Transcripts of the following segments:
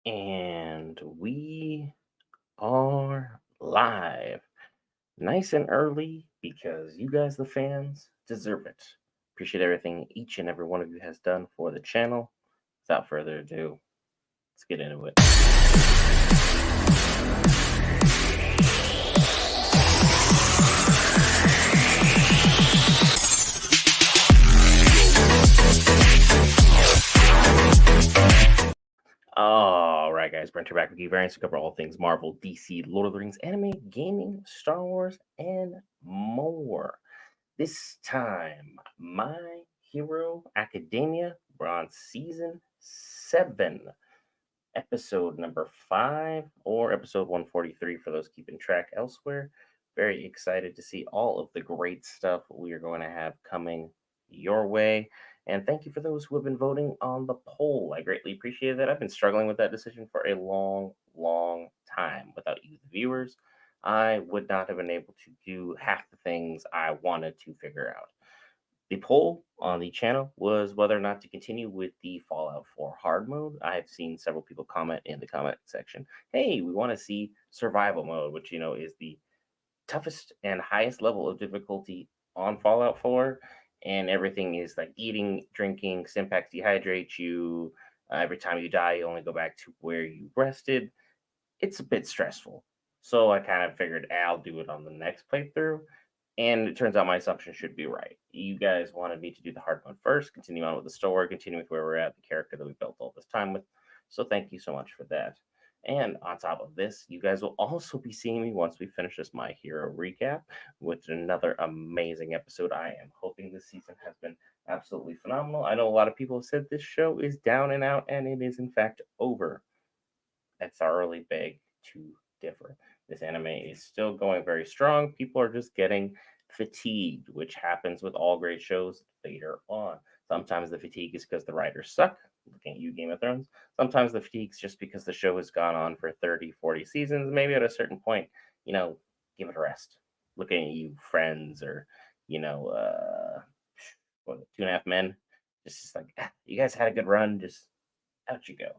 And we are live. Nice and early because you guys, the fans, deserve it. Appreciate everything each and every one of you has done for the channel. Without further ado, let's get into it. All right, guys, Brent here back with Geek Variants to cover all things Marvel, DC, Lord of the Rings, anime, gaming, Star Wars, and more. This time, My Hero Academia, we're on season 7, episode number 5, or episode 143 for those keeping track elsewhere. Very excited to see all of the great stuff we are going to have coming your way. And thank you for those who have been voting on the poll. I greatly appreciate that. I've been struggling with that decision for a long time. Without you, the viewers, I would not have been able to do half the things I wanted to figure out. The poll on the channel was whether or not to continue with the Fallout 4 hard mode. I have seen several people comment in the comment section, hey, we want to see survival mode, which, is the toughest and highest level of difficulty on Fallout 4. And everything is like eating, drinking, Stimpaks dehydrate you. Every time you die, you only go back to where you rested. It's a bit stressful. So I kind of figured I'll do it on the next playthrough. And it turns out my assumption should be right. You guys wanted me to do the hard one first, continue on with the story, continue with where we're at, the character that we built all this time with. So thank you so much for that. And on top of this, you guys will also be seeing me once we finish this My Hero recap with another amazing episode. I am hoping this season has been absolutely phenomenal. I know a lot of people have said this show is down and out, and it is in fact over. I thoroughly beg to differ. This anime is still going very strong. People are just getting fatigued, which happens with all great shows later on. Sometimes the fatigue is because the writers suck. Looking at you, Game of Thrones. Sometimes the fatigue is just because the show has gone on for 30, 40 seasons. Maybe at a certain point, give it a rest. Looking at you, Friends, or, you know, what, Two and a Half Men. Just like, you guys had a good run. Just out you go.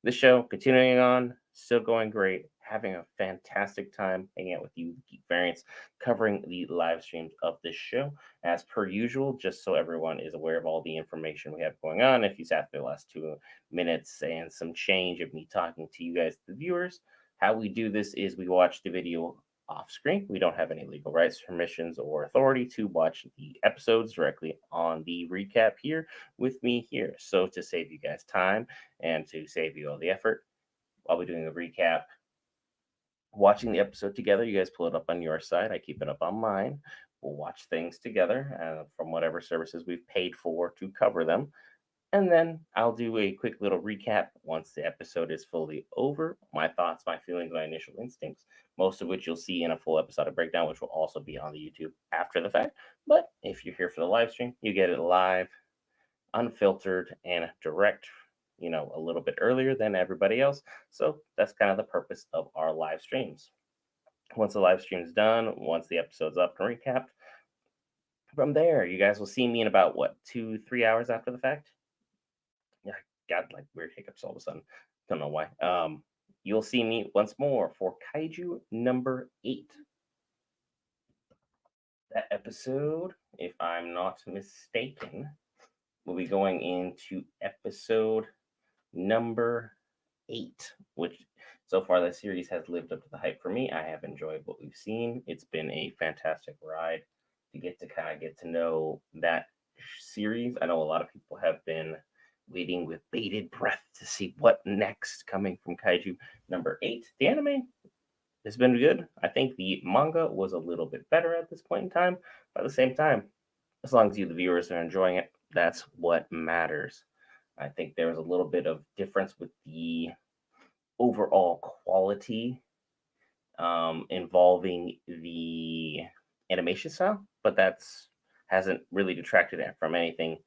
The show continuing on, still going great, having a fantastic time hanging out with you, Geek Variants, covering the live streams of this show. As per usual, just so everyone is aware of all the information we have going on, if you sat through the last 2 minutes and some change of me talking to you guys, the viewers, how we do this is we watch the video off screen. We don't have any legal rights, permissions, or authority to watch the episodes directly on the recap here with me here. So to save you guys time and to save you all the effort, I'll be doing a recap, watching the episode together. You guys pull it up on your side. I keep it up on mine. We'll watch things together from whatever services we've paid for to cover them. And then I'll do a quick little recap once the episode is fully over. My thoughts, my feelings, my initial instincts, most of which you'll see in a full episode of breakdown, which will also be on the YouTube after the fact. But if you're here for the live stream, you get it live, unfiltered, and direct, a little bit earlier than everybody else. So that's kind of the purpose of our live streams. Once the live stream's done, once the episode's up and recapped, from there, you guys will see me in about 2-3 hours after the fact. Yeah, I got like weird hiccups all of a sudden. Don't know why. You'll see me once more for Kaiju number 8. That episode, if I'm not mistaken, will be going into episode number 8, which so far the series has lived up to the hype for me. I have enjoyed what we've seen. It's been a fantastic ride to get to know that series. I know a lot of people have been waiting with bated breath to see what next coming from Kaiju number 8. The anime has been good. I think the manga was a little bit better at this point in time, but at the same time, as long as you, the viewers, are enjoying it, that's what matters. I think there was a little bit of difference with the overall quality involving the animation style, but that's hasn't really detracted it from anything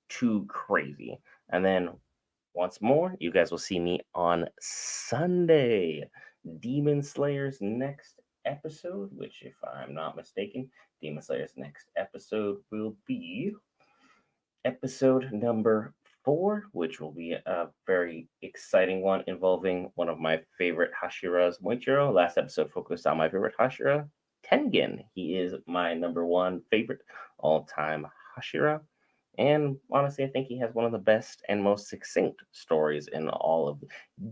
too crazy. And then once more, you guys will see me on Sunday. Demon Slayer's next episode, which, if I'm not mistaken, Demon Slayer's next episode will be episode number 4, which will be a very exciting one involving one of my favorite Hashiras, Moichiro. Last episode focused on my favorite Hashira, Tengen. He is my number one favorite all time Hashira. And honestly, I think he has one of the best and most succinct stories in all of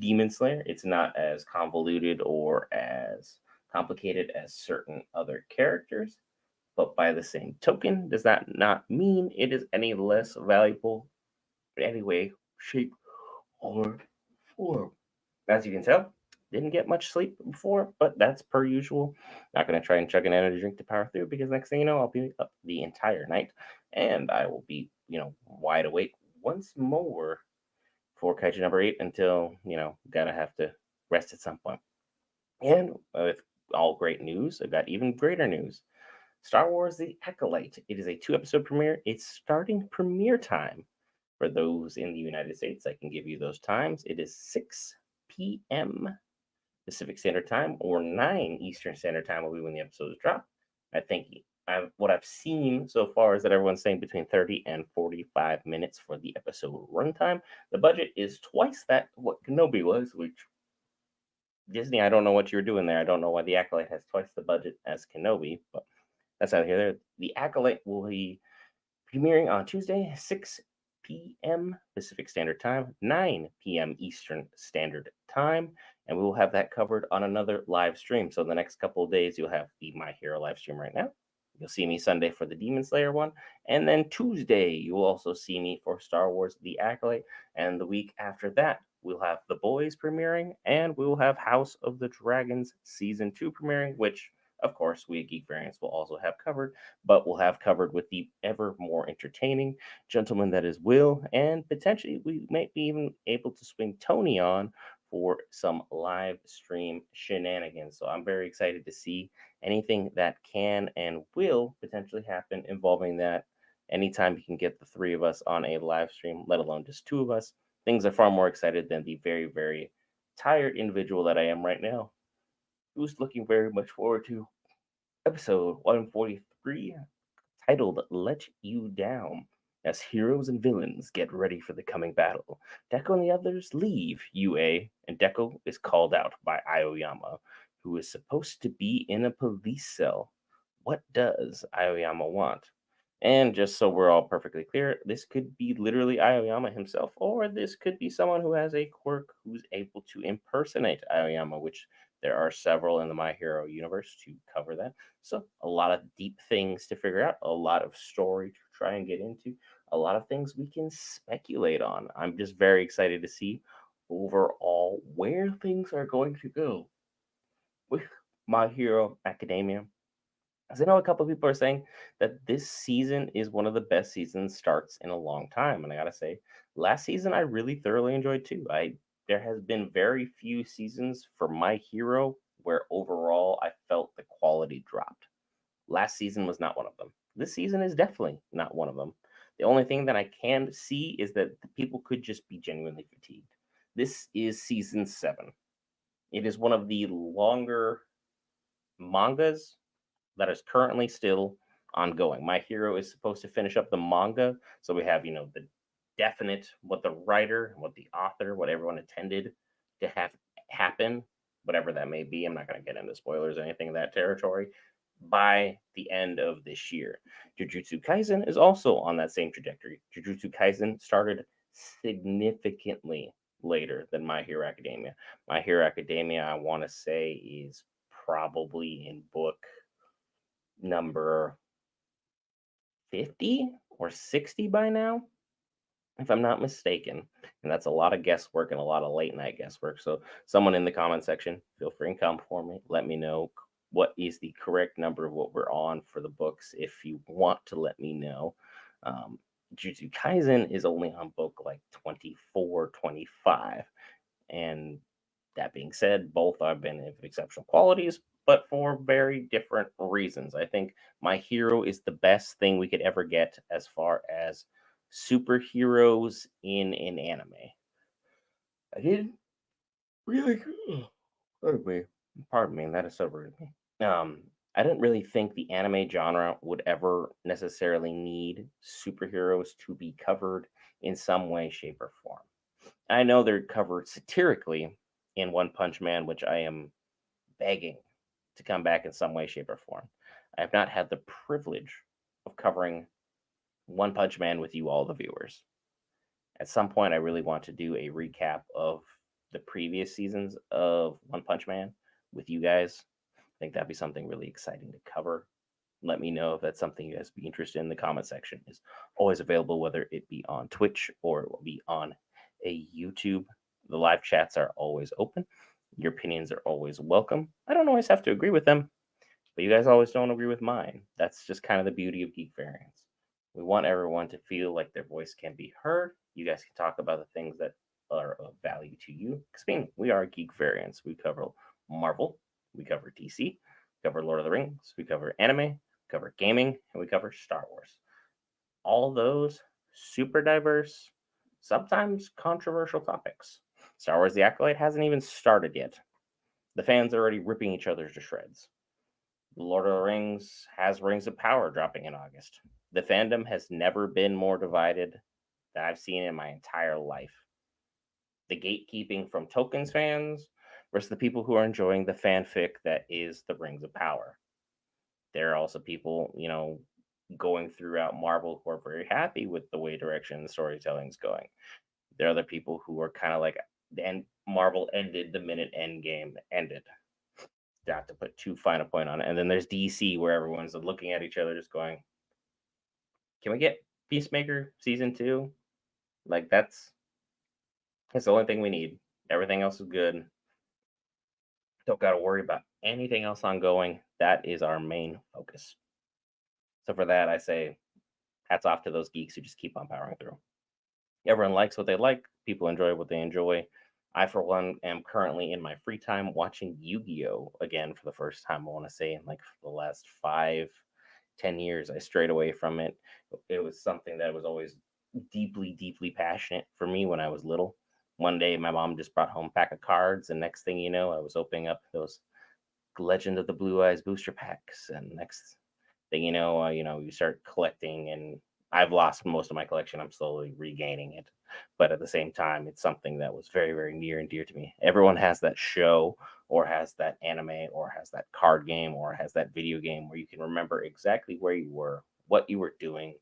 Demon Slayer. It's not as convoluted or as complicated as certain other characters, but by the same token, does that not mean it is any less valuable in any way, shape, or form? As you can tell, didn't get much sleep before, but that's per usual. Not going to try and chug an energy drink to power through because next thing you know, I'll be up the entire night and I will be, wide awake once more for Kaiju number 8 until, gotta have to rest at some point. And with all great news, I've got even greater news. Star Wars The Acolyte. It is a 2 episode premiere. It's starting premiere time. For those in the United States, I can give you those times. It is 6 p.m. Pacific Standard Time or 9 Eastern Standard Time will be when the episodes drop. I think what I've seen so far is that everyone's saying between 30 and 45 minutes for the episode runtime. The budget is twice that what Kenobi was, which Disney, I don't know what you're doing there. I don't know why the Acolyte has twice the budget as Kenobi, but that's out here. The Acolyte will be premiering on Tuesday, 6 p.m. Pacific Standard Time, 9 p.m. Eastern Standard Time, and we will have that covered on another live stream. So the next couple of days, you'll have the My Hero live stream right now. You'll see me Sunday for the Demon Slayer one, and then Tuesday you will also see me for Star Wars: The Acolyte, and the week after that we'll have The Boys premiering, and we will have House of the Dragons season 2 premiering, which of course we at Geek Variants will also have covered, but we'll have covered with the ever more entertaining gentleman that is Will, and potentially we might be even able to swing Tony on for some live stream shenanigans. So I'm very excited to see anything that can and will potentially happen involving that. Anytime you can get the three of us on a live stream, let alone just two of us, things are far more excited than the very, very tired individual that I am right now, who's looking very much forward to episode 143, titled Let You Down. As heroes and villains get ready for the coming battle, Deco and the others leave UA, and Deco is called out by Aoyama, who is supposed to be in a police cell. What does Aoyama want? And just so we're all perfectly clear, this could be literally Aoyama himself, or this could be someone who has a quirk who's able to impersonate Aoyama, which there are several in the My Hero universe to cover that. So, a lot of deep things to figure out, a lot of story to try and get into, a lot of things we can speculate on. I'm just very excited to see overall where things are going to go with My Hero Academia. As I know a couple of people are saying that this season is one of the best season starts in a long time. And I gotta say, last season I really thoroughly enjoyed too. There has been very few seasons for My Hero where overall I felt the quality dropped. Last season was not one of them. This season is definitely not one of them. The only thing that I can see is that the people could just be genuinely fatigued. This is season 7. It is one of the longer mangas that is currently still ongoing. My Hero is supposed to finish up the manga, so we have, the definite what the writer, what the author, what everyone intended to have happen, whatever that may be. I'm not going to get into spoilers or anything in that territory by the end of this year. Jujutsu Kaisen is also on that same trajectory. Jujutsu Kaisen started significantly later than My Hero Academia. My Hero Academia, I want to say, is probably in book number 50 or 60 by now, if I'm not mistaken. And that's a lot of guesswork and a lot of late night guesswork. So, someone in the comment section, feel free and come for me. Let me know what is the correct number of what we're on for the books if you want to let me know. Jujutsu Kaisen is only on book like 24, 25. And that being said, both have been of exceptional qualities, but for very different reasons. I think My Hero is the best thing we could ever get as far as superheroes in an anime. I did really cool. Pardon me, that is so rude of me. I didn't really think the anime genre would ever necessarily need superheroes to be covered in some way, shape, or form. I know they're covered satirically in One Punch Man, which I am begging to come back in some way, shape, or form. I have not had the privilege of covering One Punch Man with you, all the viewers. At some point, I really want to do a recap of the previous seasons of One Punch Man with you guys. I think that'd be something really exciting to cover. Let me know if that's something you guys be interested in. The comment section is always available, whether it be on Twitch or it will be on a YouTube. The live chats are always open. Your opinions are always welcome. I don't always have to agree with them, but you guys always don't agree with mine. That's just kind of the beauty of Geek Variants. We want everyone to feel like their voice can be heard. You guys can talk about the things that are of value to you. Because we are Geek Variants. We cover Marvel, we cover DC, we cover Lord of the Rings, we cover anime, we cover gaming, and we cover Star Wars. All those super diverse, sometimes controversial topics. Star Wars The Acolyte hasn't even started yet. The fans are already ripping each other to shreds. Lord of the Rings has Rings of Power dropping in August. The fandom has never been more divided than I've seen in my entire life. The gatekeeping from Tolkien's fans versus the people who are enjoying the fanfic that is the Rings of Power. There are also people, going throughout Marvel who are very happy with the way direction the storytelling is going. There are other people who are kind of like, and Marvel ended the minute Endgame ended. Not to put too fine a point on it. And then there's DC where everyone's looking at each other just going, can we get Peacemaker season 2? Like that's the only thing we need. Everything else is good. Don't got to worry about anything else ongoing. That is our main focus. So for that, I say hats off to those geeks who just keep on powering through. Everyone likes what they like. People enjoy what they enjoy. I, for one, am currently in my free time watching Yu-Gi-Oh! Again for the first time, I want to say, in like the last 5-10 years. I strayed away from it. It was something that was always deeply, deeply passionate for me when I was little. One day, my mom just brought home a pack of cards, and next thing you know, I was opening up those Legend of the Blue Eyes booster packs, and next thing you start collecting, and I've lost most of my collection. I'm slowly regaining it, but at the same time, it's something that was very, very near and dear to me. Everyone has that show, or has that anime, or has that card game, or has that video game where you can remember exactly where you were, what you were doing,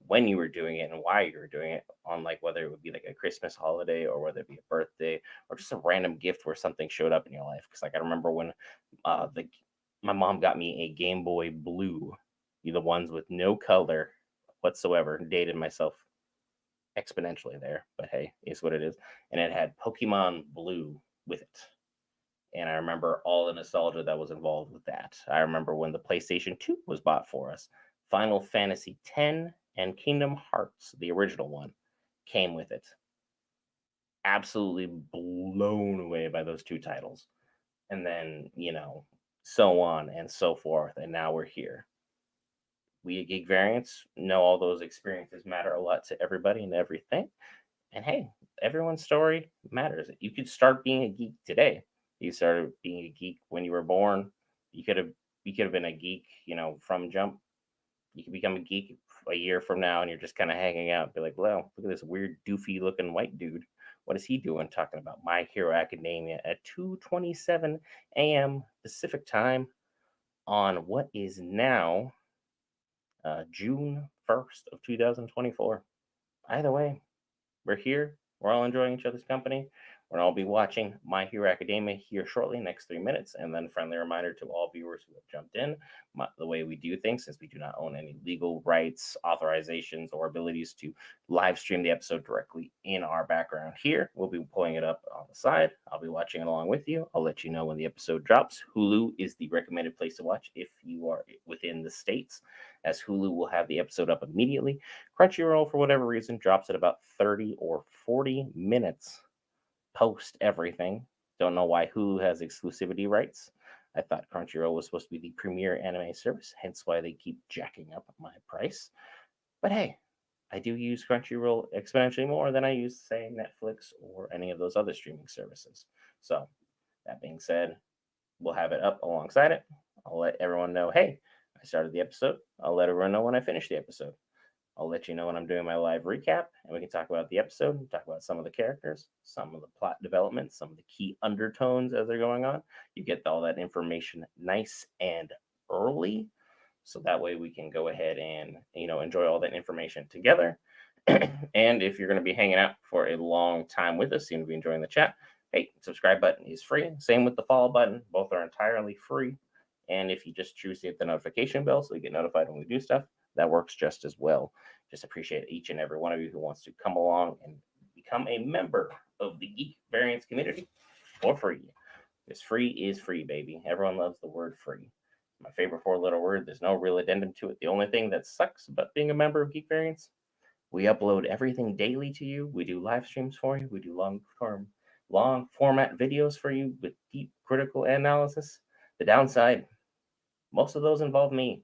when you were doing it, and why you were doing it. On like whether it would be like a Christmas holiday, or whether it be a birthday, or just a random gift where something showed up in your life. Because like I remember when the my mom got me a Game Boy Blue, the ones with no color whatsoever. Dated myself exponentially there, but hey, is what it is. And it had Pokemon Blue with it. And I remember all the nostalgia that was involved with that. I remember when the PlayStation 2 was bought for us, Final Fantasy X and Kingdom Hearts, the original one, came with it. Absolutely blown away by those two titles. And then, so on and so forth. And now we're here. We at Geek Variants know all those experiences matter a lot to everybody and everything. And hey, everyone's story matters. You could start being a geek today. You started being a geek when you were born. You could have been a geek, from jump. You could become a geek a year from now, and you're just kind of hanging out and be like, well, look at this weird doofy looking white dude. What is he doing talking about My Hero Academia at 2:27 a.m. Pacific time on what is now June 1st of 2024. Either way, we're here. We're all enjoying each other's company. We're all be watching My Hero Academia here shortly, next 3 minutes. And then friendly reminder to all viewers who have jumped in, the way we do things, since we do not own any legal rights, authorizations, or abilities to live stream the episode directly in our background here. We'll be pulling it up on the side. I'll be watching it along with you. I'll let you know when the episode drops. Hulu is the recommended place to watch if you are within the States, as Hulu will have the episode up immediately. Crunchyroll, for whatever reason, drops at about 30 or 40 minutes post everything. Don't know why Hulu has exclusivity rights. I thought Crunchyroll was supposed to be the premier anime service, hence why they keep jacking up my price. But hey, I do use Crunchyroll exponentially more than I use, say, Netflix or any of those other streaming services. So, that being said, we'll have it up alongside it. I'll let everyone know, hey, I started the episode. I'll let everyone know when I finish the episode. I'll let you know when I'm doing my live recap, and we can talk about the episode, talk about some of the characters, some of the plot developments, some of the key undertones as they're going on. You get all that information nice and early, so that way we can go ahead and enjoy all that information together. And if you're going to be hanging out for a long time with us, seem to be enjoying the chat, hey, subscribe button is free. Same with the follow button. Both are entirely free. And if you just choose to hit the notification bell so you get notified when we do stuff, that works just as well. Just appreciate each and every one of you who wants to come along and become a member of the Geek Variants community for free. Because free is free, baby. Everyone loves the word free. My favorite four-letter word. There's no real addendum to it. The only thing that sucks about being a member of Geek Variants, we upload everything daily to you. We do live streams for you. We do long format videos for you with deep critical analysis. The downside, most of those involve me.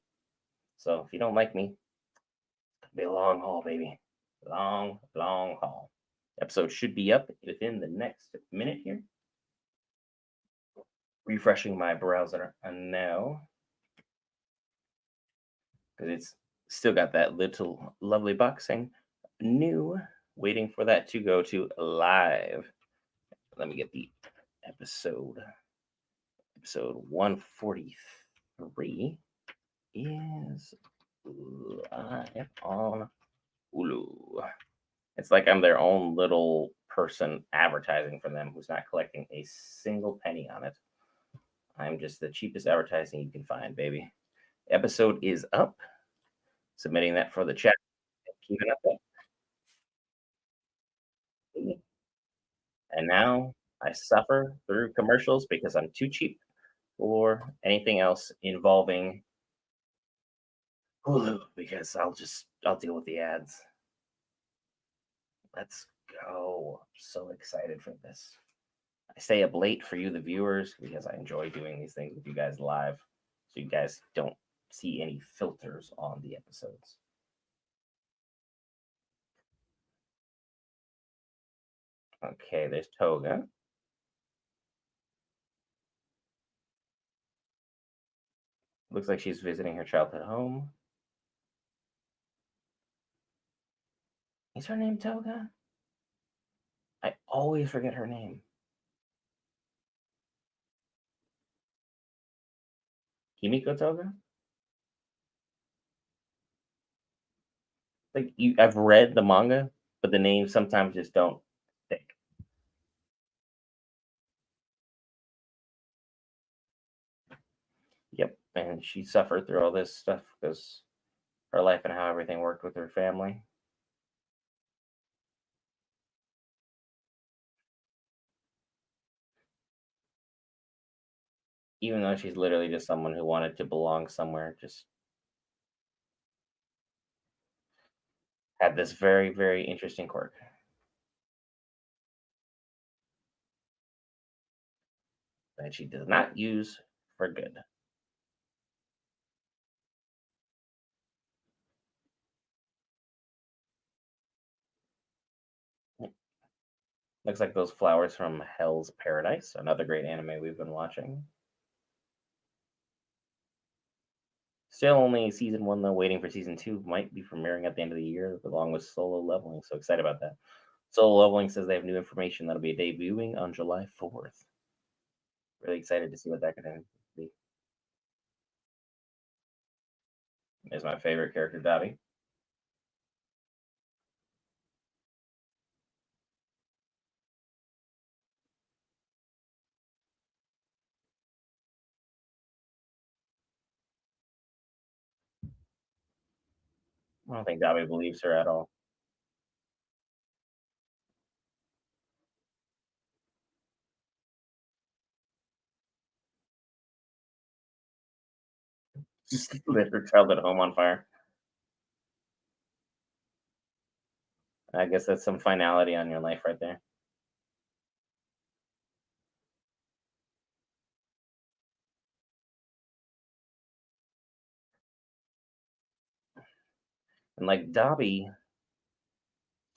So if you don't like me, it'll be a long haul, baby. Long haul. Episode should be up within the next minute here. Refreshing my browser now because it's still got that little lovely box saying new, waiting for that to go to live. Let me get the episode. Episode 143 is live on Hulu. It's like I'm their own little person advertising for them who's not collecting a single penny on it. I'm just the cheapest advertising you can find, baby. Episode is up. Submitting that for the chat. Keeping up there. And now I suffer through commercials because I'm too cheap for anything else involving Hulu because I'll deal with the ads. Let's go. I'm so excited for this. I stay up late for you, the viewers, because I enjoy doing these things with you guys live. So you guys don't see any filters on the episodes. Okay, there's Toga. Looks like she's visiting her childhood home. Is her name Toga? I always forget her name. Kimiko Toga? Like I've read the manga, but the names sometimes just don't stick. Yep, and she suffered through all this stuff because her life and how everything worked with her family. Even though she's literally just someone who wanted to belong somewhere, just had this very, very interesting quirk that she does not use for good. Looks like those flowers from Hell's Paradise, another great anime we've been watching. Still only season one though, waiting for season two. Might be premiering at the end of the year, along with Solo Leveling. So excited about that. Solo Leveling says they have new information that'll be debuting on July 4th. Really excited to see what that could be. Is my favorite character, Dabi. I don't think Dabi believes her at all. Just lit her childhood home on fire. I guess that's some finality on your life right there. And like Dobby,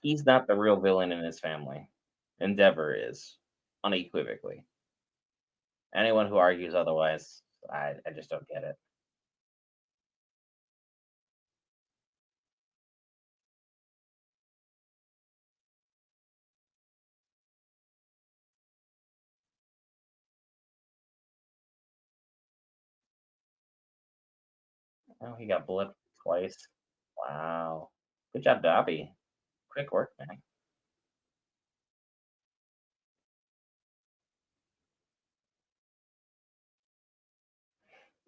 he's not the real villain in his family. Endeavor is, unequivocally. Anyone who argues otherwise, I just don't get it. Oh, he got blood twice. Wow. Good job, Dobby. Quick work, man.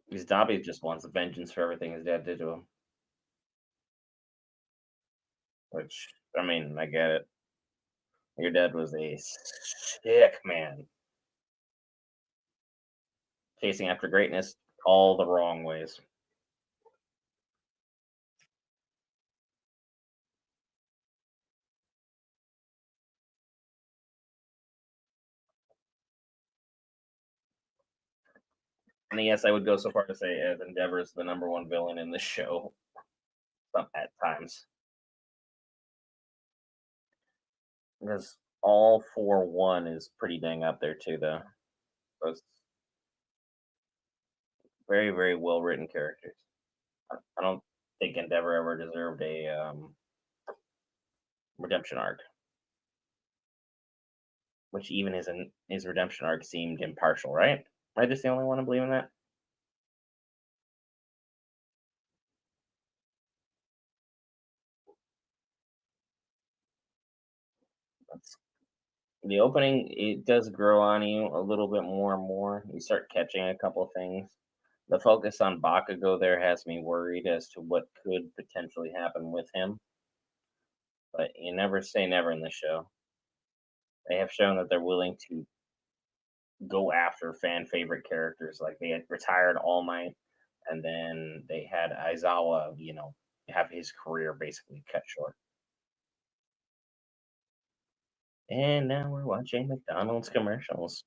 Because Dobby just wants vengeance for everything his dad did to him. Which, I mean, I get it. Your dad was a sick man, chasing after greatness all the wrong ways. And yes, I would go so far to say as Endeavor is the number one villain in the show at times. Because all four one is pretty dang up there too, though. Those very, very well written characters. I don't think Endeavor ever deserved a redemption arc, which even his redemption arc seemed impartial, right? Am I just the only one to believe in that? That's, the opening, it does grow on you a little bit more and more. You start catching a couple things. The focus on Bakugo there has me worried as to what could potentially happen with him, but you never say never in the show. They have shown that they're willing to go after fan favorite characters. Like they had retired All Might, and then they had Aizawa, have his career basically cut short. And now we're watching McDonald's commercials.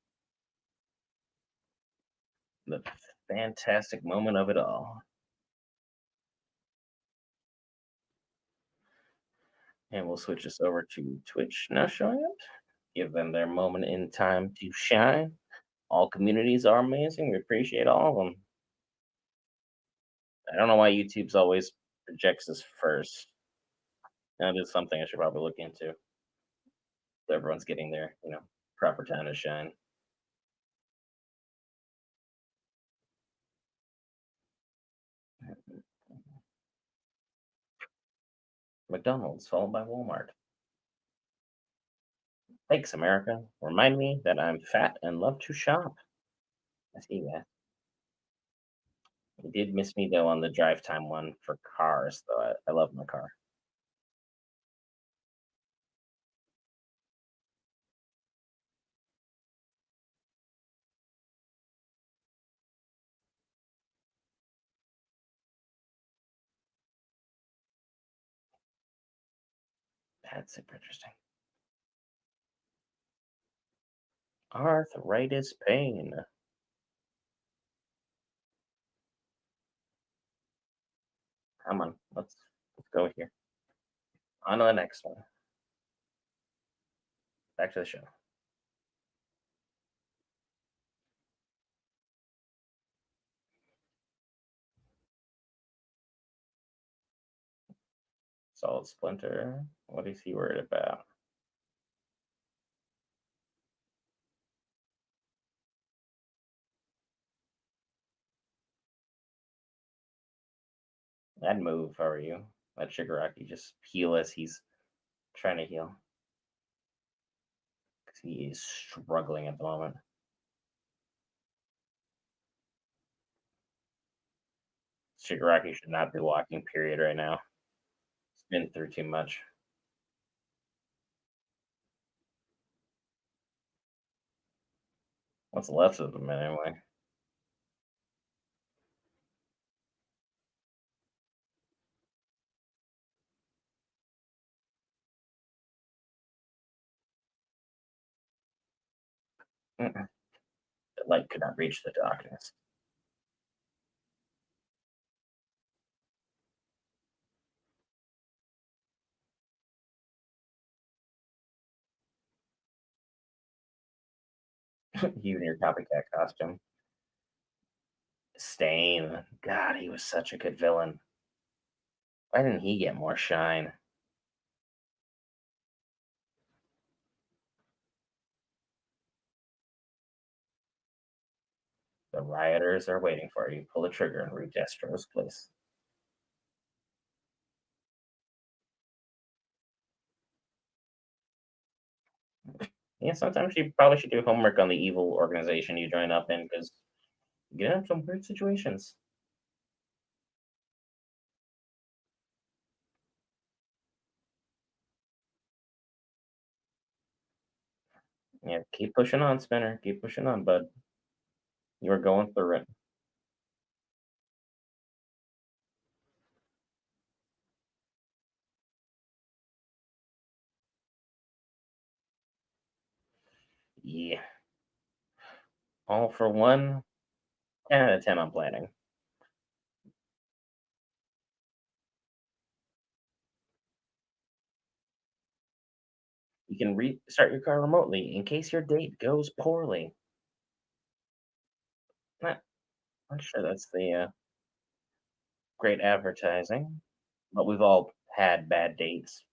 The fantastic moment of it all. And we'll switch this over to Twitch now showing it. Give them their moment in time to shine. All communities are amazing. We appreciate all of them. I don't know why YouTube's always projects this first. That is something I should probably look into. So everyone's getting their, proper time to shine. McDonald's followed by Walmart. Thanks, America. Remind me that I'm fat and love to shop. I see that. You did miss me though on the drive time one for cars, though. I love my car. That's super interesting. Arthritis pain. Come on, let's go here. On to the next one. Back to the show. Solid Splinter. What is he worried about? That move, how are you? Let Shigaraki just heal as he's trying to heal. Because he is struggling at the moment. Shigaraki should not be walking, period, right now. He's been through too much. What's left of him, anyway? Mm-mm. The light could not reach the darkness. You in your copycat costume. Stain. God, he was such a good villain. Why didn't he get more shine? The rioters are waiting for you. Pull the trigger and reach Astro's place. Yeah, sometimes you probably should do homework on the evil organization you join up in because you get into some weird situations. Yeah, keep pushing on, Spinner. Keep pushing on, bud. You are going through it. Yeah. All for one. 10 out of 10 on planning. You can restart your car remotely in case your date goes poorly. Not, I'm sure that's the great advertising, but we've all had bad dates.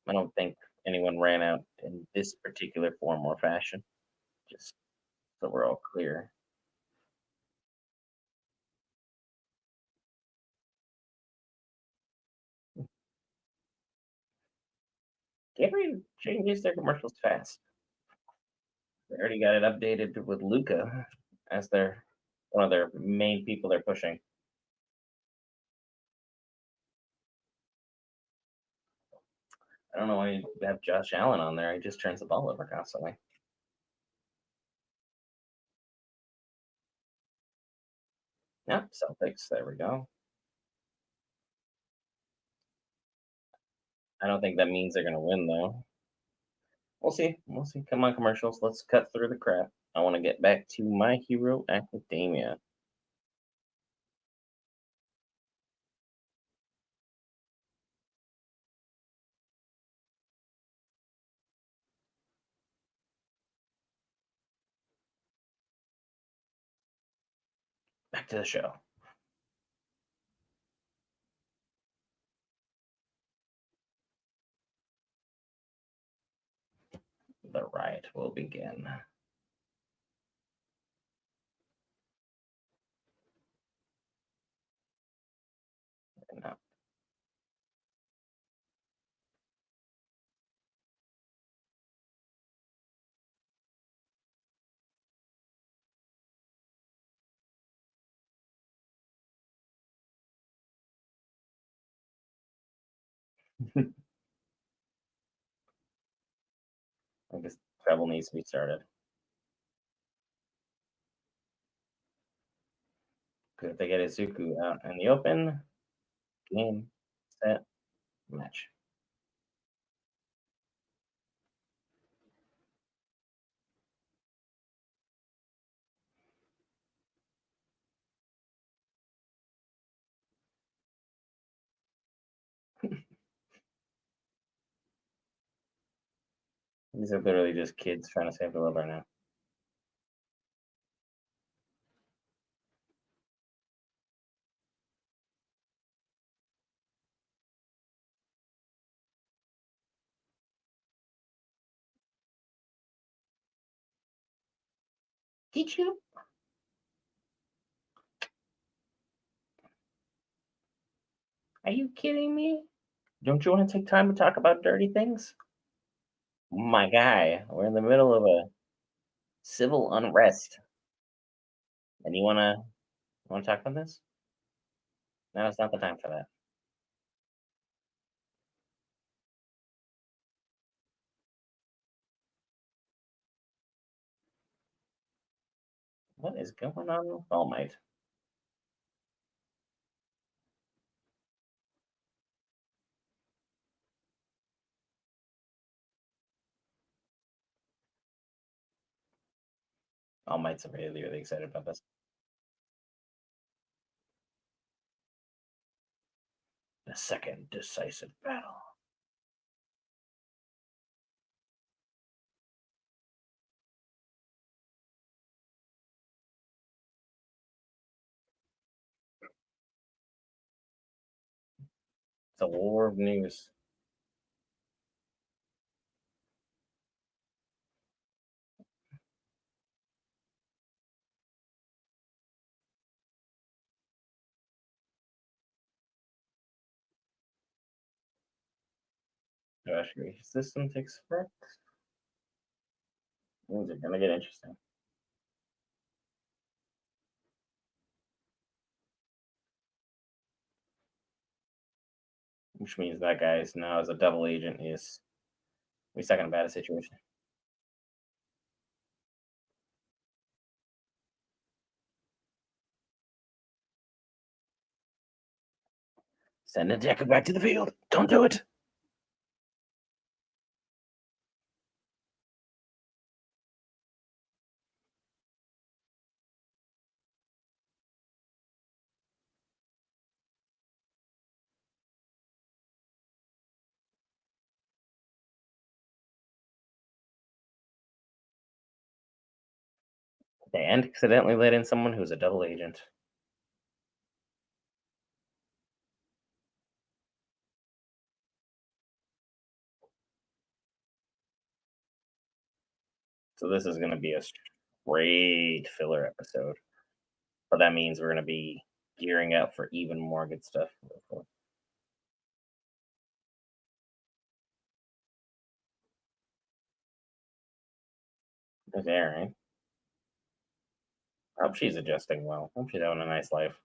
I don't think anyone ran out in this particular form or fashion, just so we're all clear. Gatorade changes their commercials fast. They already got it updated with Luca as their one of their main people they're pushing. I don't know why you have Josh Allen on there. He just turns the ball over constantly. Yep, Celtics. There we go. I don't think that means they're gonna win though. We'll see. We'll see. Come on, commercials. Let's cut through the crap. I want to get back to My Hero Academia. Back to the show. The riot will begin. No. I guess travel needs to be started. Because if they get Izuku out in the open, game, set, match. These are literally just kids trying to save the world right now. Did you? Are you kidding me? Don't you want to take time to talk about dirty things? My guy, we're in the middle of a civil unrest, and you wanna talk about this? No, it's not the time for that. What is going on with All Might? All Might's really, really excited about this. The second decisive battle. It's a war of news. Josh, your system takes forever. Things are gonna get interesting. Which means that guy is now as a double agent is we stuck in a bad situation. Send Deku back to the field. Don't do it. And accidentally let in someone who's a double agent. So this is gonna be a straight filler episode. But that means we're gonna be gearing up for even more good stuff. There's Aaron. I hope she's adjusting well. I hope she's having a nice life.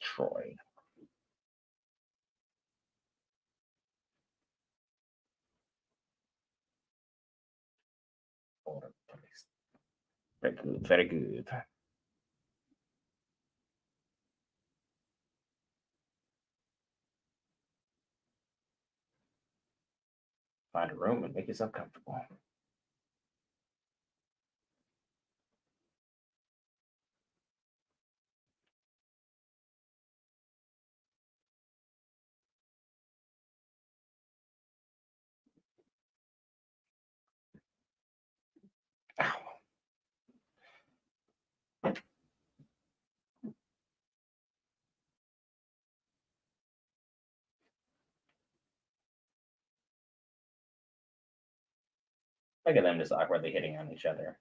Troy. Very good. Very good. Find a room and make yourself comfortable. Ow. Look at them just awkwardly hitting on each other.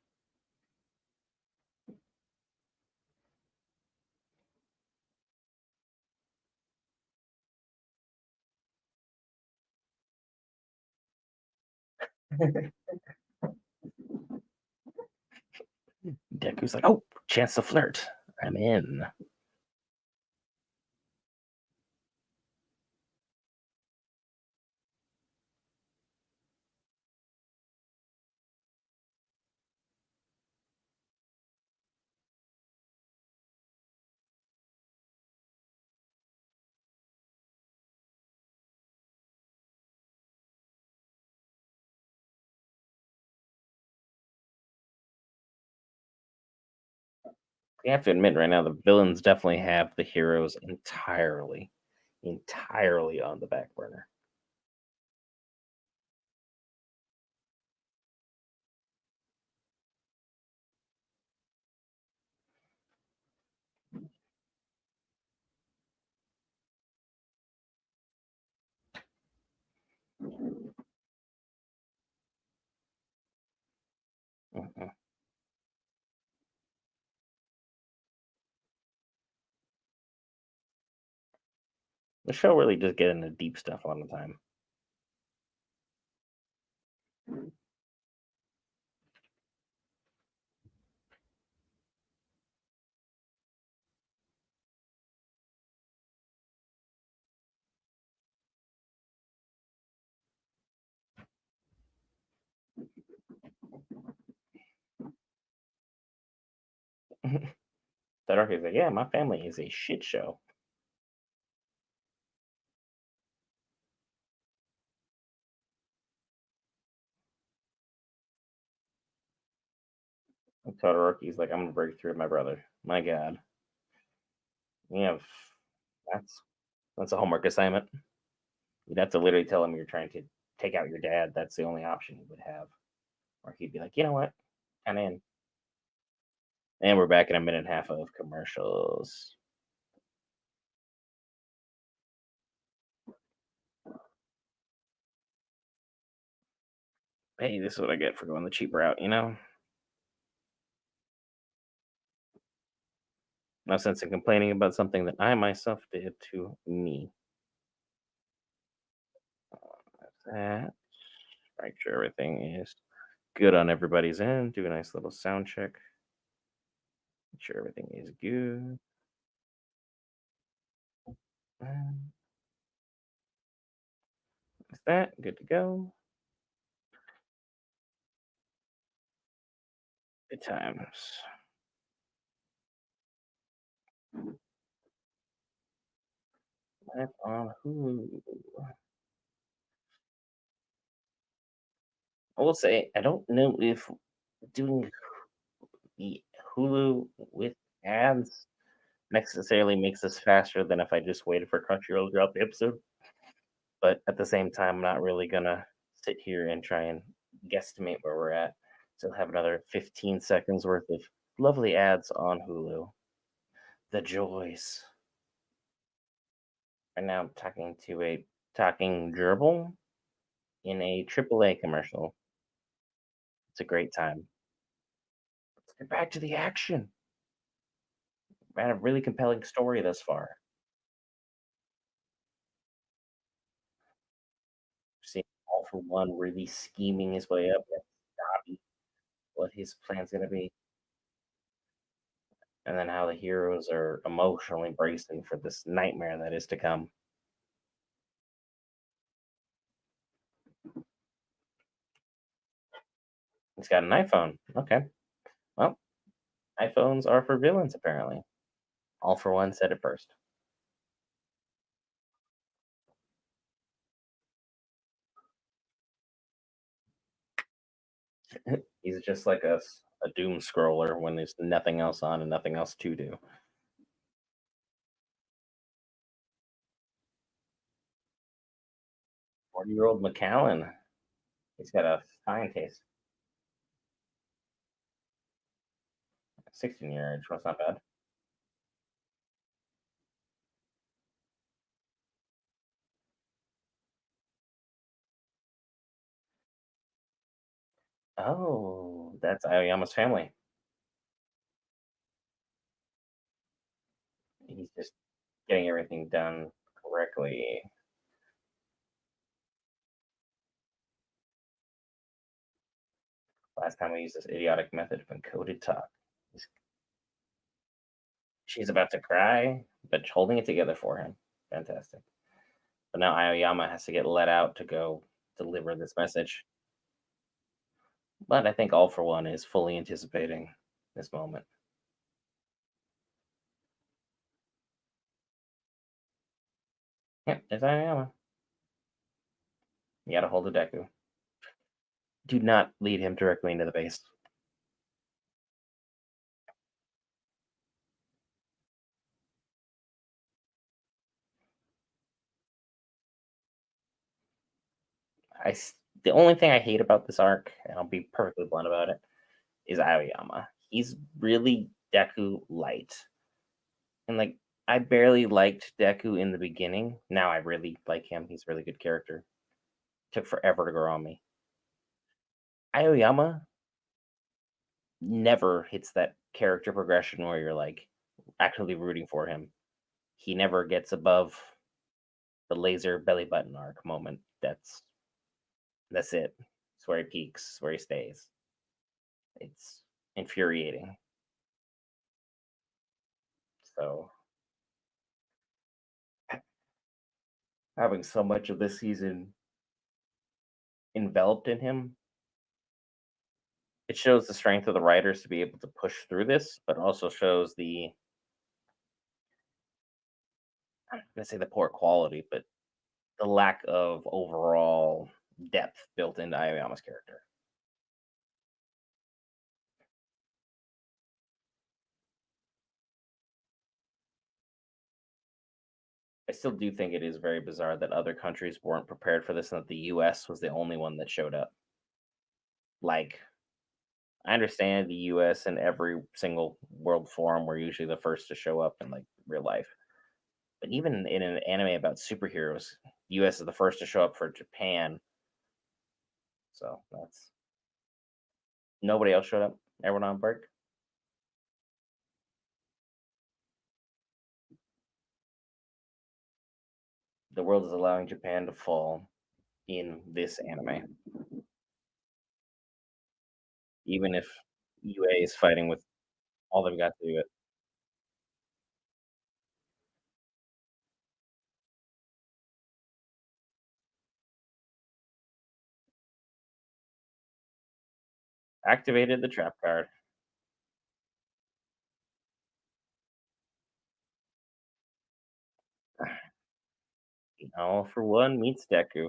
Deku's like, oh, chance to flirt. I'm in. You have to admit right now the villains definitely have the heroes entirely on the back burner. Mhm. The show really does get into deep stuff all the time. Todoroki's like, yeah, my family is a shit show. And Todoroki's like, I'm gonna break through with my brother. My God, yeah, that's that's a homework assignment. You'd have to literally tell him you're trying to take out your dad. That's the only option he would have, or he'd be like, you know what, I'm in. And we're back in a minute and a half of commercials. Hey, this is what I get for going the cheap route, you know? No sense in complaining about something that I myself did to me. That. Make sure everything is good on everybody's end. Do a nice little sound check. Make sure everything is good. And is that good to go? Good times. Live on Hulu. I will say I don't know if doing the Hulu with ads necessarily makes this faster than if I just waited for Crunchyroll to drop the episode. But at the same time, I'm not really gonna sit here and try and guesstimate where we're at. So have another 15 seconds worth of lovely ads on Hulu. The joys. And now I'm talking to a talking gerbil in a AAA commercial. It's a great time. Let's get back to the action. We had a really compelling story thus far. Seeing all for one really scheming his way up at Dobby, what his plan's gonna be, and then how the heroes are emotionally bracing for this nightmare that is to come. He's got an iPhone. Okay. Well, iPhones are for villains, apparently. All for one said it first. He's just like a doom scroller when there's nothing else on and nothing else to do. 40-year-old McAllen. He's got a fine taste. 16-year age. That's not bad. Oh, that's Aoyama's family. He's just getting everything done correctly. Last time we used this idiotic method of encoded talk. She's about to cry, but holding it together for him. Fantastic. But now Aoyama has to get let out to go deliver this message. But I think All for One is fully anticipating this moment. Yep, there's Aoyama. You gotta hold the Deku. Do not lead him directly into the base. The only thing I hate about this arc, and I'll be perfectly blunt about it, is Aoyama. He's really Deku light. And like I barely liked Deku in the beginning. Now I really like him. He's a really good character. Took forever to grow on me. Aoyama never hits that character progression where you're like actively rooting for him. He never gets above the laser belly button arc moment. That's it. It's where he peaks, where he stays. It's infuriating. So having so much of this season enveloped in him, it shows the strength of the writers to be able to push through this, but also shows I'm not gonna say the poor quality, but the lack of overall depth built into Aoyama's character. I still do think it is very bizarre that other countries weren't prepared for this and that the US was the only one that showed up. Like, I understand the US and every single world forum were usually the first to show up in like real life. But even in an anime about superheroes, US is the first to show up for Japan. So that's nobody else showed up. Everyone on break. The world is allowing Japan to fall in this anime, even if UA is fighting with all they've got to do it. Activated the trap card. All for one meets Deku.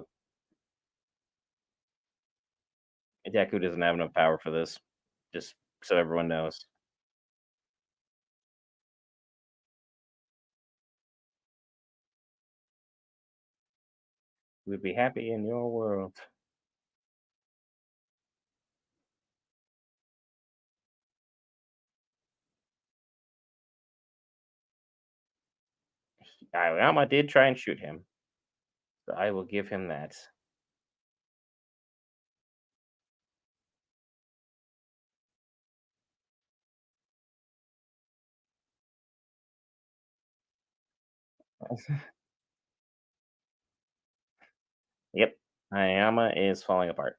Deku doesn't have enough power for this. Just so everyone knows. We'd be happy in your world. Aoyama did try and shoot him, so I will give him that. Yep, Aoyama is falling apart.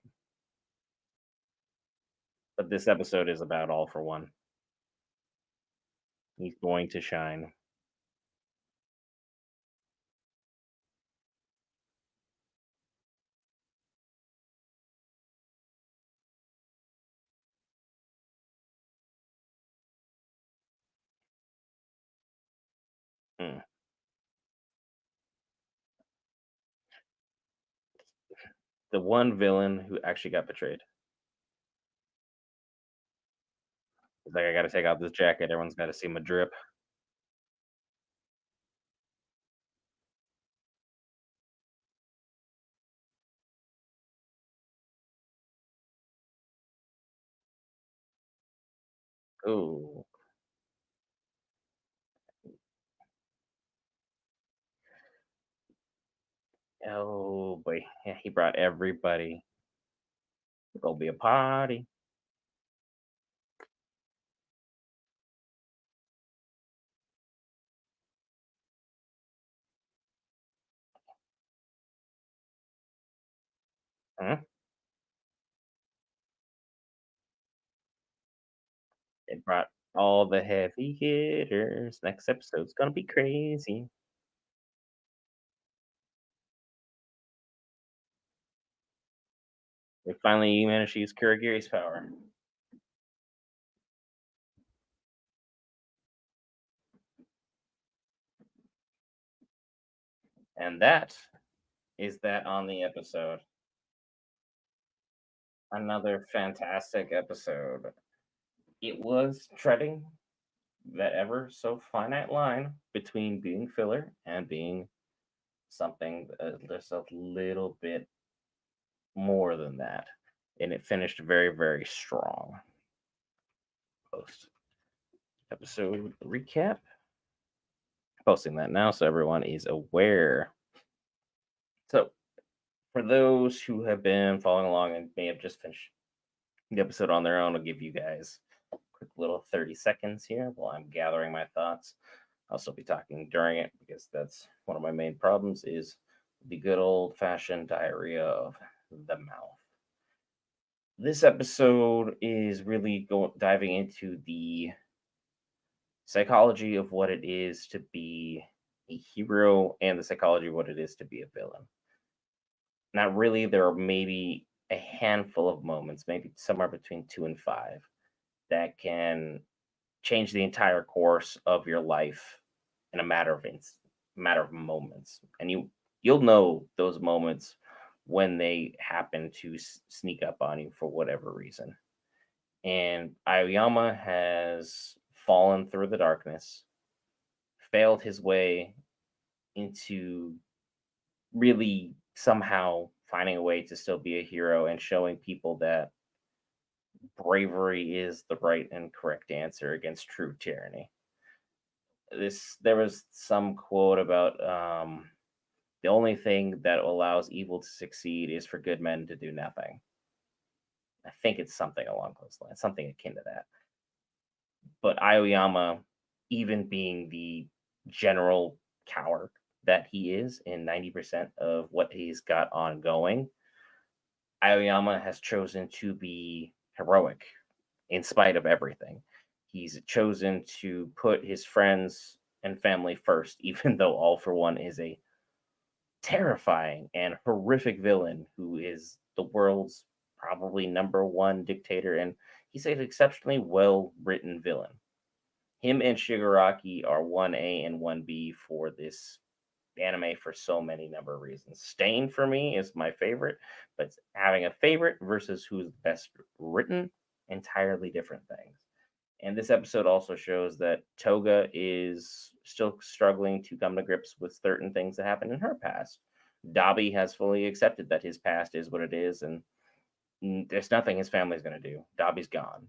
But this episode is about all for one. He's going to shine. Mm. The one villain who actually got betrayed. He's like, I got to take out this jacket. Everyone's got to see my drip. Ooh. Oh boy. Yeah, he brought everybody. It's gonna be a party. Huh? They brought all the heavy hitters. Next episode's gonna be crazy. They finally managed to use Kurogiri's power. And that is that on the episode. Another fantastic episode. It was treading that ever so finite line between being filler and being something just a little bit more than that. And it finished very, very strong. Post episode recap. Posting that now so everyone is aware. So, for those who have been following along and may have just finished the episode on their own, I'll give you guys a quick little 30 seconds here while I'm gathering my thoughts. I'll still be talking during it because that's one of my main problems is the good old fashioned diarrhea of the mouth. This episode is really diving into the psychology of what it is to be a hero and the psychology of what it is to be a villain. Now, really, there are maybe a handful of moments, maybe somewhere between 2 and 5, that can change the entire course of your life in a matter of moments, and you'll know those moments when they happen to sneak up on you for whatever reason. And Aoyama has fallen through the darkness, failed his way into really somehow finding a way to still be a hero and showing people that bravery is the right and correct answer against true tyranny. There was some quote about the only thing that allows evil to succeed is for good men to do nothing. I think it's something along those lines, something akin to that. But Aoyama, even being the general coward that he is in 90% of what he's got ongoing, Aoyama has chosen to be heroic in spite of everything. He's chosen to put his friends and family first, even though All for One is a terrifying and horrific villain who is the world's probably number one dictator. And he's an exceptionally well written villain. Him and Shigaraki are 1A and 1B for this anime for so many number of reasons. Stain for me is my favorite, but having a favorite versus who's best written, entirely different things. And this episode also shows that Toga is still struggling to come to grips with certain things that happened in her past. Dabi has fully accepted that his past is what it is, and there's nothing his family's going to do. Dabi's gone.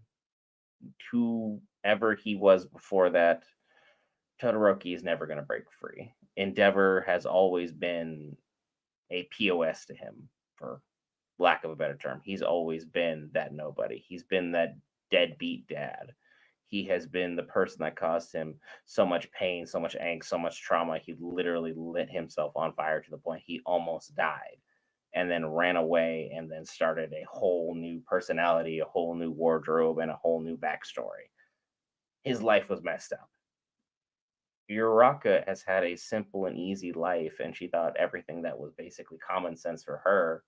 Whoever he was before that, Todoroki is never going to break free. Endeavor has always been a POS to him, for lack of a better term. He's always been that nobody. He's been that deadbeat dad. He has been the person that caused him so much pain, so much angst, so much trauma. He literally lit himself on fire to the point he almost died and then ran away and then started a whole new personality, a whole new wardrobe, and a whole new backstory. His life was messed up. Uraka has had a simple and easy life, and she thought everything that was basically common sense for her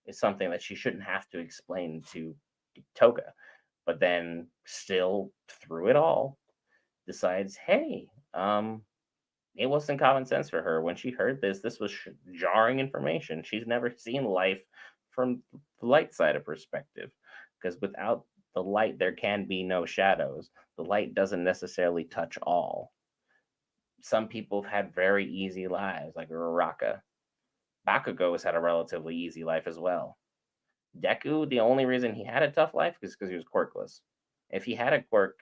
is something that she shouldn't have to explain to Toga. But then, still through it all, decides, hey, it wasn't common sense for her. When she heard this, this was jarring information. She's never seen life from the light side of perspective, because without the light, there can be no shadows. The light doesn't necessarily touch all. Some people have had very easy lives, like Uraraka. Bakugo has had a relatively easy life as well. Deku, the only reason he had a tough life is because he was quirkless. If he had a quirk,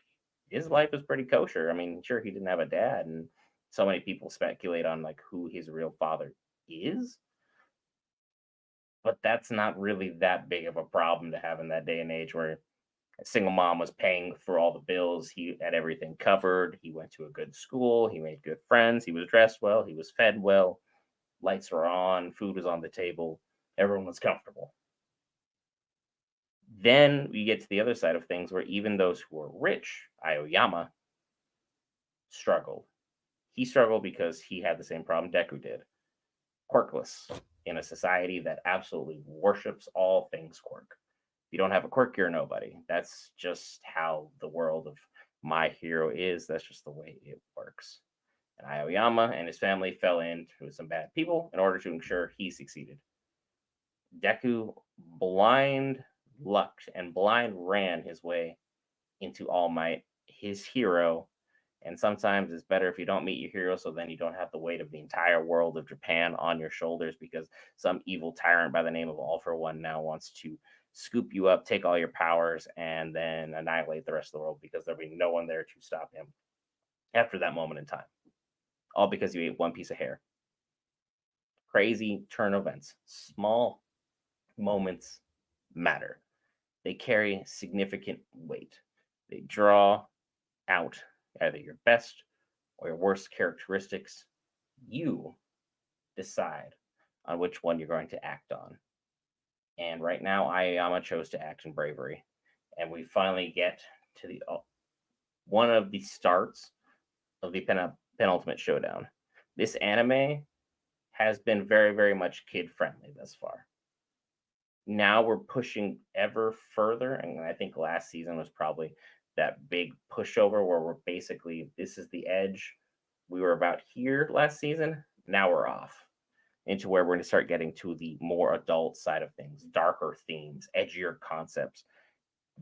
his life was pretty kosher. I mean, sure, he didn't have a dad, and so many people speculate on like who his real father is, but that's not really that big of a problem to have in that day and age where a single mom was paying for all the bills. He had everything covered. He went to a good school. He made good friends. He was dressed well. He was fed well. Lights were on. Food was on the table. Everyone was comfortable. Then we get to the other side of things where even those who were rich, Aoyama, struggled. He struggled because he had the same problem Deku did. Quirkless in a society that absolutely worships all things quirk. If you don't have a quirk, you're nobody. That's just how the world of My Hero is. That's just the way it works. And Aoyama and his family fell into some bad people in order to ensure he succeeded. Deku blind lucked and blind ran his way into All Might, his hero. And sometimes it's better if you don't meet your hero, so then you don't have the weight of the entire world of Japan on your shoulders because some evil tyrant by the name of All for One now wants to scoop you up, take all your powers, and then annihilate the rest of the world because there'll be no one there to stop him after that moment in time. All because you ate one piece of hair. Crazy turn events. Small moments matter. They carry significant weight. They draw out either your best or your worst characteristics. You decide on which one you're going to act on. And right now, Aoyama chose to act in bravery. And we finally get to the one of the starts of the penultimate showdown. This anime has been very, very much kid friendly thus far. Now we're pushing ever further, and I think last season was probably that big pushover where we're basically this is the edge. We were about here last season. Now we're off into where we're going to start getting to the more adult side of things, darker themes, edgier concepts,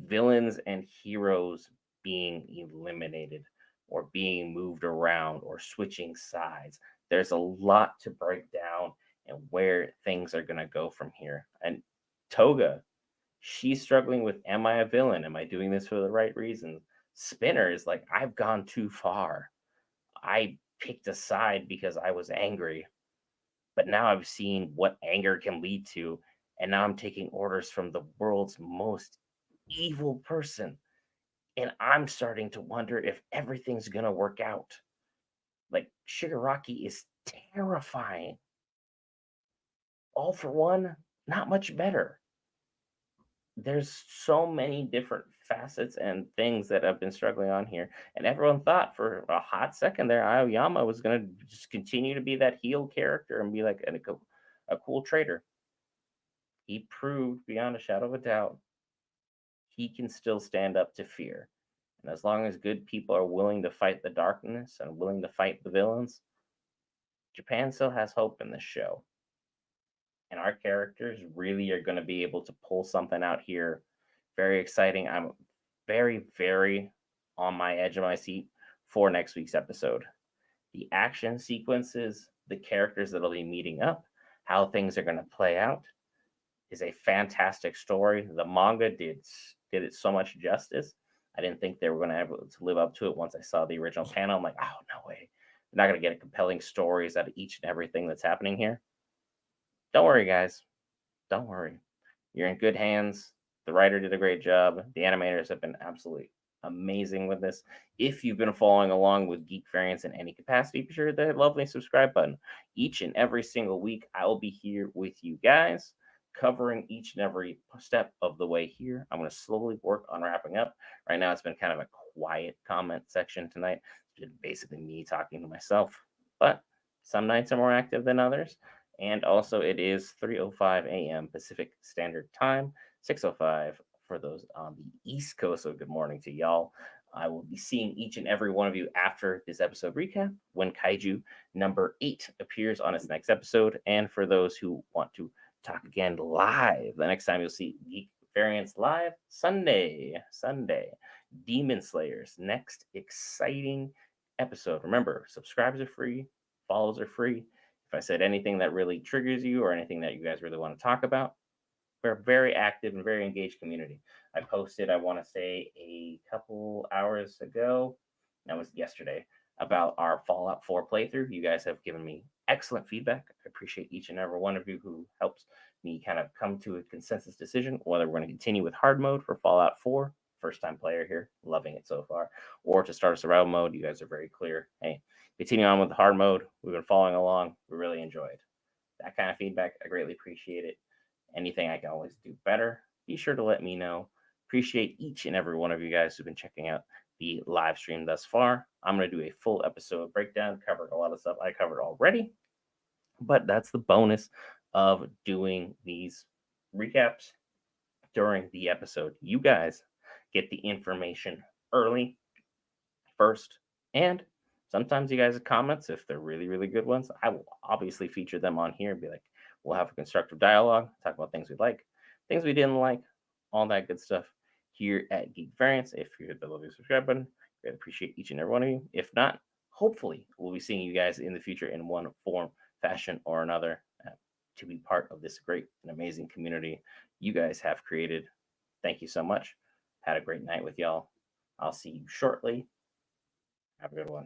villains and heroes being eliminated or being moved around or switching sides. There's a lot to break down and where things are going to go from here. And Toga, she's struggling with, am I a villain? Am I doing this for the right reasons? Spinner is like, I've gone too far. I picked a side because I was angry, but now I've seen what anger can lead to, And now I'm taking orders from the world's most evil person. And I'm starting to wonder if everything's going to work out. Like, Shigaraki is terrifying. All for One, not much better. There's so many different facets and things that I've been struggling on here. And everyone thought for a hot second there, Aoyama was going to just continue to be that heel character and be like a cool traitor. He proved beyond a shadow of a doubt he can still stand up to fear. And as long as good people are willing to fight the darkness and willing to fight the villains, Japan still has hope in this show. And our characters really are going to be able to pull something out here. Very exciting. I'm very, very on my edge of my seat for next week's episode. The action sequences, the characters that'll be meeting up, how things are going to play out is a fantastic story. The manga did it so much justice. I didn't think they were going to be able to live up to it once I saw the original panel. I'm like, oh, no way. They're not going to get compelling stories out of each and everything that's happening here. Don't worry, guys. Don't worry. You're in good hands. The writer did a great job. The animators have been absolutely amazing with this. If you've been following along with Geek Variants in any capacity, be sure to hit that lovely subscribe button. Each and every single week, I will be here with you guys, covering each and every step of the way here. I'm going to slowly work on wrapping up. Right now, it's been kind of a quiet comment section tonight. It's been basically me talking to myself, but some nights are more active than others. And also, it is 3:05 a.m. Pacific Standard Time, 6:05 for those on the East Coast. So good morning to y'all. I will be seeing each and every one of you after this episode recap when Kaiju number 8 appears on its next episode. And for those who want to talk again live, the next time you'll see Geek Variants live, Sunday. Demon Slayers, next exciting episode. Remember, subscribers are free, follows are free. If I said anything that really triggers you or anything that you guys really want to talk about, we're a very active and very engaged community. I posted, I want to say a couple hours ago, that was yesterday, about our Fallout 4 playthrough. You guys have given me excellent feedback. I appreciate each and every one of you who helps me kind of come to a consensus decision, whether we're going to continue with hard mode for Fallout 4, first time player here, loving it so far, or to start a survival mode. You guys are very clear. Hey, continue on with the hard mode. We've been following along. We really enjoyed that kind of feedback. I greatly appreciate it. Anything I can always do better, be sure to let me know. Appreciate each and every one of you guys who've been checking out the live stream thus far. I'm going to do a full episode breakdown, covered a lot of stuff I covered already, but that's the bonus of doing these recaps during the episode. You guys get the information early, first, and sometimes you guys have comments. If they're really, really good ones, I will obviously feature them on here and be like, we'll have a constructive dialogue, talk about things we like, things we didn't like, all that good stuff here at Geek Variants. If you hit the lovely subscribe button, I appreciate each and every one of you. If not, hopefully we'll be seeing you guys in the future in one form, fashion, or another to be part of this great and amazing community you guys have created. Thank you so much. Had a great night with y'all. I'll see you shortly. Have a good one.